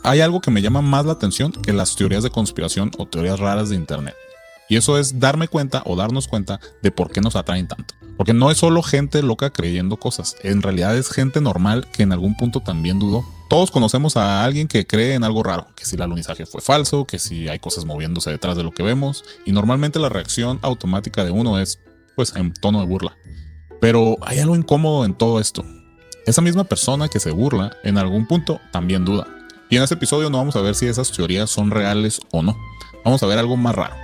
hay algo que me llama más la atención que las teorías de conspiración o teorías raras de internet. Y eso es darme cuenta o darnos cuenta de por qué nos atraen tanto. Porque no es solo gente loca creyendo cosas, en realidad es gente normal que en algún punto también dudó. Todos conocemos a alguien que cree en algo raro, que si el alunizaje fue falso, que si hay cosas moviéndose detrás de lo que vemos, y normalmente la reacción automática de uno es, pues, en tono de burla. Pero hay algo incómodo en todo esto. Esa misma persona que se burla, en algún punto también duda. Y en este episodio no vamos a ver si esas teorías son reales o no. Vamos a ver algo más raro.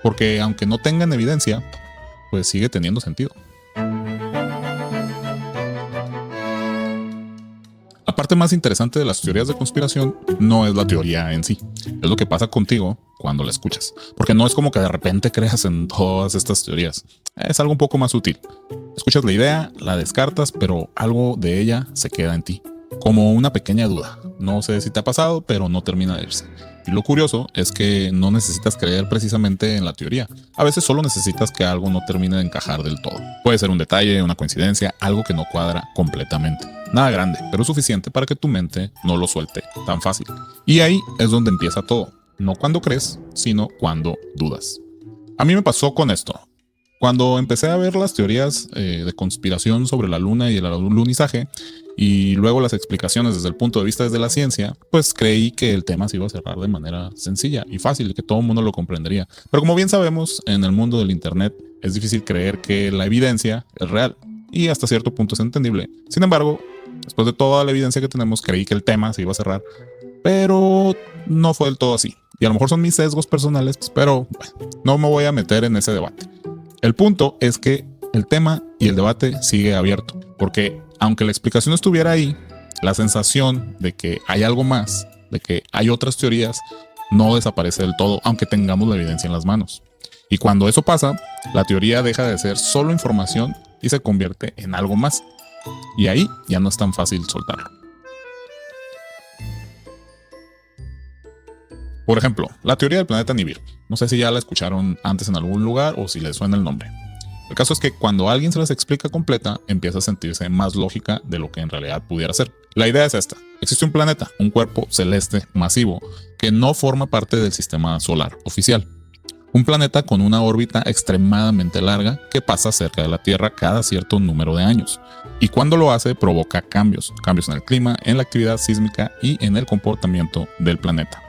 Porque aunque no tengan evidencia, pues sigue teniendo sentido. La parte más interesante de las teorías de conspiración no es la teoría en sí, es lo que pasa contigo cuando la escuchas. Porque no es como que de repente creas en todas estas teorías, es algo un poco más sutil. Escuchas la idea, la descartas, pero algo de ella se queda en ti, como una pequeña duda. No sé si te ha pasado, pero no termina de irse. Y lo curioso es que no necesitas creer precisamente en la teoría. A veces solo necesitas que algo no termine de encajar del todo. Puede ser un detalle, una coincidencia, algo que no cuadra completamente. Nada grande, pero suficiente para que tu mente no lo suelte tan fácil. Y ahí es donde empieza todo. No cuando crees, sino cuando dudas. A mí me pasó con esto. Cuando empecé a ver las teorías de conspiración sobre la luna y el alunizaje, y luego las explicaciones desde el punto de vista de la ciencia, pues creí que el tema se iba a cerrar de manera sencilla y fácil, y que todo el mundo lo comprendería. Pero como bien sabemos, en el mundo del internet es difícil creer que la evidencia es real, y hasta cierto punto es entendible. Sin embargo, después de toda la evidencia que tenemos, creí que el tema se iba a cerrar, pero no fue del todo así. Y a lo mejor son mis sesgos personales, pero bueno, no me voy a meter en ese debate. El punto es que el tema y el debate sigue abierto, porque aunque la explicación estuviera ahí, la sensación de que hay algo más, de que hay otras teorías, no desaparece del todo, aunque tengamos la evidencia en las manos. Y cuando eso pasa, la teoría deja de ser solo información y se convierte en algo más. Y ahí ya no es tan fácil soltarlo. Por ejemplo, la teoría del planeta Nibiru. No sé si ya la escucharon antes en algún lugar o si les suena el nombre. El caso es que cuando alguien se las explica completa, empieza a sentirse más lógica de lo que en realidad pudiera ser. La idea es esta. Existe un planeta, un cuerpo celeste masivo, que no forma parte del sistema solar oficial. Un planeta con una órbita extremadamente larga que pasa cerca de la Tierra cada cierto número de años. Y cuando lo hace provoca cambios en el clima, en la actividad sísmica y en el comportamiento del planeta.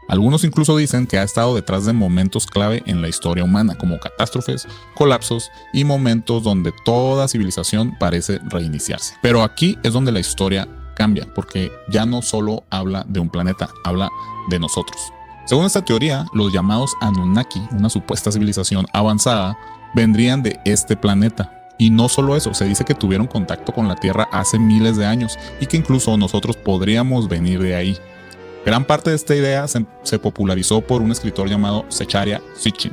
Algunos incluso dicen que ha estado detrás de momentos clave en la historia humana, como catástrofes, colapsos y momentos donde toda civilización parece reiniciarse. Pero aquí es donde la historia cambia, porque ya no solo habla de un planeta, habla de nosotros. Según esta teoría, los llamados Anunnaki, una supuesta civilización avanzada, vendrían de este planeta. Y no solo eso, se dice que tuvieron contacto con la Tierra hace miles de años y que incluso nosotros podríamos venir de ahí. Gran parte de esta idea se popularizó por un escritor llamado Zecharia Sitchin.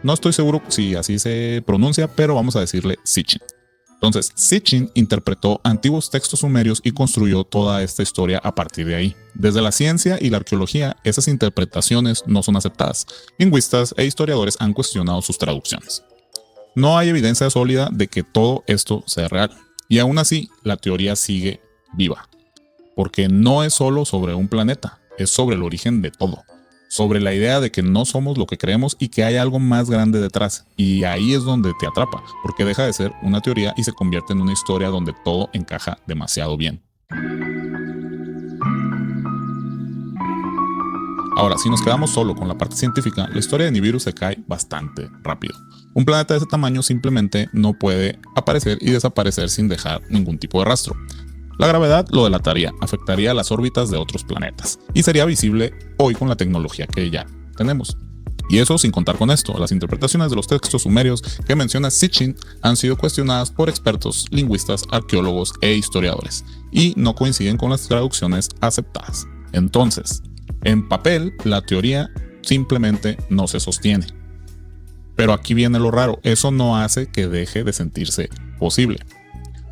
No estoy seguro si así se pronuncia, pero vamos a decirle Sitchin. Entonces, Sitchin interpretó antiguos textos sumerios y construyó toda esta historia a partir de ahí. Desde la ciencia y la arqueología, esas interpretaciones no son aceptadas. Lingüistas e historiadores han cuestionado sus traducciones. No hay evidencia sólida de que todo esto sea real. Y aún así, la teoría sigue viva. Porque no es solo sobre un planeta, es sobre el origen de todo. Sobre la idea de que no somos lo que creemos y que hay algo más grande detrás. Y ahí es donde te atrapa, porque deja de ser una teoría y se convierte en una historia donde todo encaja demasiado bien. Ahora, si nos quedamos solo con la parte científica, la historia de Nibiru se cae bastante rápido. Un planeta de ese tamaño simplemente no puede aparecer y desaparecer sin dejar ningún tipo de rastro. La gravedad lo delataría, afectaría las órbitas de otros planetas y sería visible hoy con la tecnología que ya tenemos. Y eso sin contar con esto, las interpretaciones de los textos sumerios que menciona Sitchin han sido cuestionadas por expertos, lingüistas, arqueólogos e historiadores y no coinciden con las traducciones aceptadas. Entonces, en papel, la teoría simplemente no se sostiene. Pero aquí viene lo raro, eso no hace que deje de sentirse posible.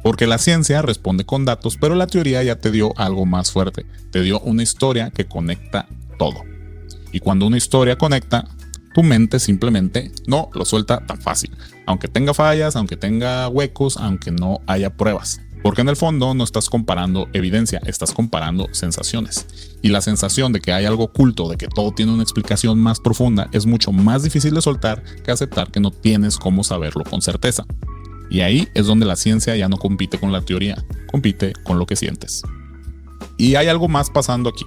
Porque la ciencia responde con datos, pero la teoría ya te dio algo más fuerte. Te dio una historia que conecta todo. Y cuando una historia conecta, tu mente simplemente no lo suelta tan fácil. Aunque tenga fallas, aunque tenga huecos, aunque no haya pruebas. Porque en el fondo no estás comparando evidencia, estás comparando sensaciones. Y la sensación de que hay algo oculto, de que todo tiene una explicación más profunda, es mucho más difícil de soltar que aceptar que no tienes cómo saberlo con certeza. Y ahí es donde la ciencia ya no compite con la teoría, compite con lo que sientes. Y hay algo más pasando aquí,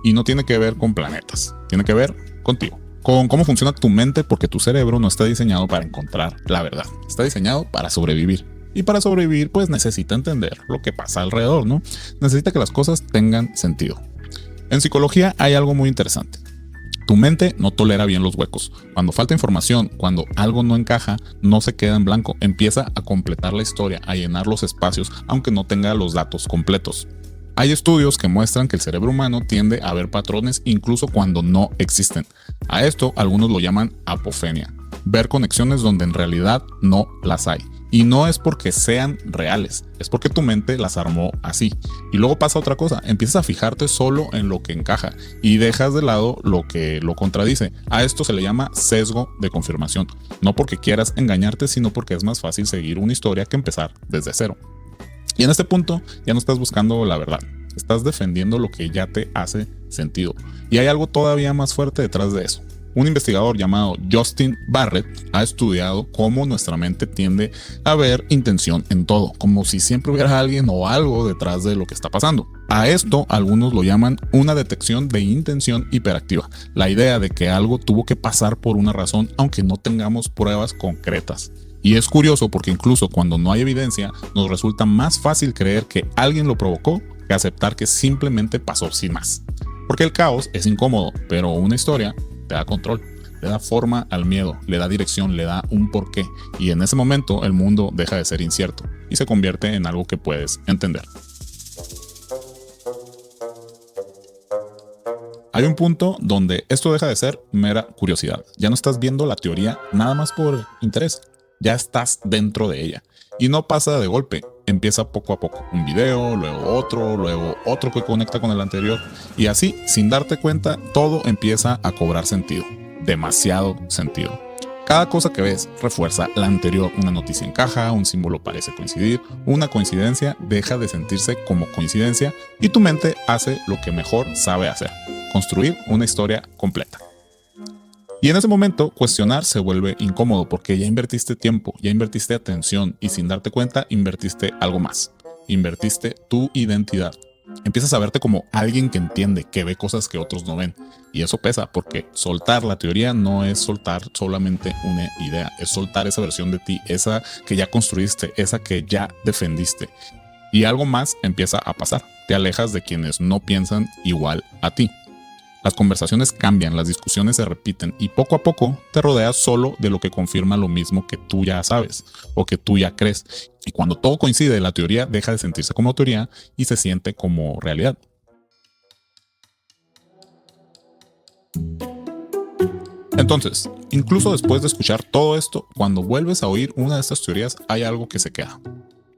y no tiene que ver con planetas, tiene que ver contigo, con cómo funciona tu mente, porque tu cerebro no está diseñado para encontrar la verdad, está diseñado para sobrevivir. Y para sobrevivir, pues necesita entender lo que pasa alrededor, ¿no? Necesita que las cosas tengan sentido. En psicología hay algo muy interesante. Tu mente no tolera bien los huecos. Cuando falta información, cuando algo no encaja, no se queda en blanco, empieza a completar la historia, a llenar los espacios, aunque no tenga los datos completos. Hay estudios que muestran que el cerebro humano tiende a ver patrones incluso cuando no existen. A esto algunos lo llaman apofenia, ver conexiones donde en realidad no las hay. Y no es porque sean reales, es porque tu mente las armó así. Y luego pasa otra cosa, empiezas a fijarte solo en lo que encaja y dejas de lado lo que lo contradice. A esto se le llama sesgo de confirmación. No porque quieras engañarte, sino porque es más fácil seguir una historia que empezar desde cero. Y en este punto ya no estás buscando la verdad, estás defendiendo lo que ya te hace sentido. Y hay algo todavía más fuerte detrás de eso. Un investigador llamado Justin Barrett ha estudiado cómo nuestra mente tiende a ver intención en todo, como si siempre hubiera alguien o algo detrás de lo que está pasando. A esto algunos lo llaman una detección de intención hiperactiva, la idea de que algo tuvo que pasar por una razón aunque no tengamos pruebas concretas. Y es curioso porque incluso cuando no hay evidencia, nos resulta más fácil creer que alguien lo provocó que aceptar que simplemente pasó sin más. Porque el caos es incómodo, pero una historia te da control, le da forma al miedo, le da dirección, le da un porqué. Y en ese momento el mundo deja de ser incierto y se convierte en algo que puedes entender. Hay un punto donde esto deja de ser mera curiosidad. Ya no estás viendo la teoría nada más por interés. Ya estás dentro de ella. Y no pasa de golpe, empieza poco a poco. Un video, luego otro que conecta con el anterior. Y así, sin darte cuenta, todo empieza a cobrar sentido. Demasiado sentido. Cada cosa que ves refuerza la anterior. Una noticia encaja, un símbolo parece coincidir, una coincidencia deja de sentirse como coincidencia y tu mente hace lo que mejor sabe hacer: construir una historia completa. Y en ese momento, cuestionar se vuelve incómodo porque ya invertiste tiempo, ya invertiste atención y sin darte cuenta, invertiste algo más. Invertiste tu identidad. Empiezas a verte como alguien que entiende, que ve cosas que otros no ven. Y eso pesa porque soltar la teoría no es soltar solamente una idea, es soltar esa versión de ti, esa que ya construiste, esa que ya defendiste. Y algo más empieza a pasar. Te alejas de quienes no piensan igual a ti. Las conversaciones cambian, las discusiones se repiten y poco a poco te rodeas solo de lo que confirma lo mismo que tú ya sabes o que tú ya crees. Y cuando todo coincide, la teoría deja de sentirse como teoría y se siente como realidad. Entonces, incluso después de escuchar todo esto, cuando vuelves a oír una de estas teorías, hay algo que se queda.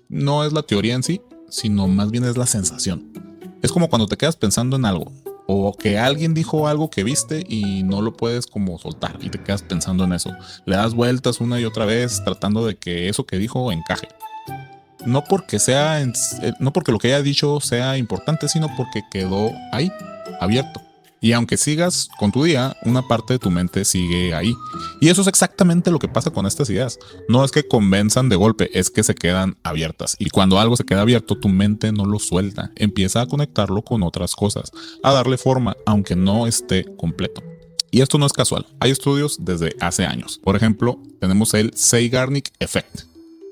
No es la teoría en sí, sino más bien es la sensación. Es como cuando te quedas pensando en algo, o que alguien dijo algo que viste y no lo puedes como soltar y te quedas pensando en eso. Le das vueltas una y otra vez tratando de que eso que dijo encaje. No porque lo que haya dicho sea importante, sino porque quedó ahí, abierto. Y aunque sigas con tu día, una parte de tu mente sigue ahí. Y eso es exactamente lo que pasa con estas ideas. No es que convenzan de golpe, es que se quedan abiertas. Y cuando algo se queda abierto, tu mente no lo suelta. Empieza a conectarlo con otras cosas, a darle forma, aunque no esté completo. Y esto no es casual. Hay estudios desde hace años. Por ejemplo, tenemos el Zeigarnik Effect.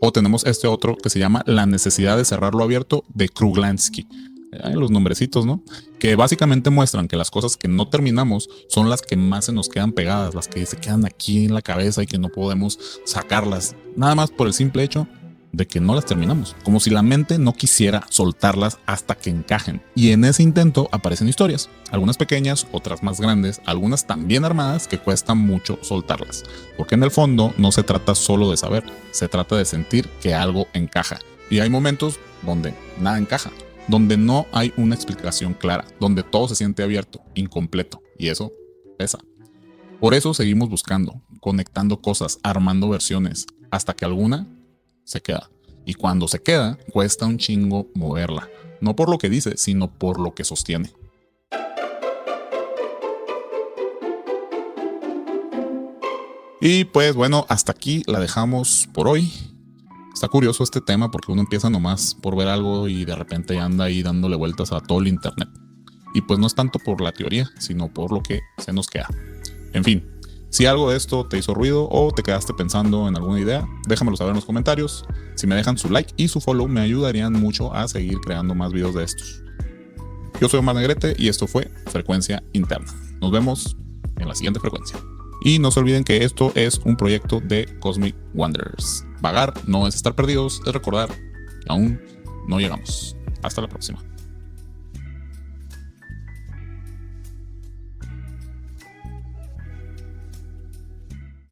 O tenemos este otro que se llama la necesidad de cerrarlo abierto de Kruglanski. Los nombrecitos, ¿no? Que básicamente muestran que las cosas que no terminamos son las que más se nos quedan pegadas, las que se quedan aquí en la cabeza y que no podemos sacarlas, nada más por el simple hecho de que no las terminamos, como si la mente no quisiera soltarlas hasta que encajen. Y en ese intento aparecen historias, algunas pequeñas, otras más grandes, algunas también armadas que cuesta mucho soltarlas, porque en el fondo no se trata solo de saber, se trata de sentir que algo encaja. Y hay momentos donde nada encaja, donde no hay una explicación clara, donde todo se siente abierto, incompleto, y eso pesa. Por eso seguimos buscando, conectando cosas, armando versiones, hasta que alguna se queda. Y cuando se queda, cuesta un chingo moverla. No por lo que dice, sino por lo que sostiene. Y pues bueno, hasta aquí la dejamos por hoy. Está curioso este tema porque uno empieza nomás por ver algo y de repente anda ahí dándole vueltas a todo el internet. Y pues no es tanto por la teoría, sino por lo que se nos queda. En fin, si algo de esto te hizo ruido o te quedaste pensando en alguna idea, déjamelo saber en los comentarios. Si me dejan su like y su follow me ayudarían mucho a seguir creando más videos de estos. Yo soy Omar Negrete y esto fue Frecuencia Interna. Nos vemos en la siguiente frecuencia. Y no se olviden que esto es un proyecto de Cosmic Wanderers. Vagar no es estar perdidos, es recordar que aún no llegamos. Hasta la próxima.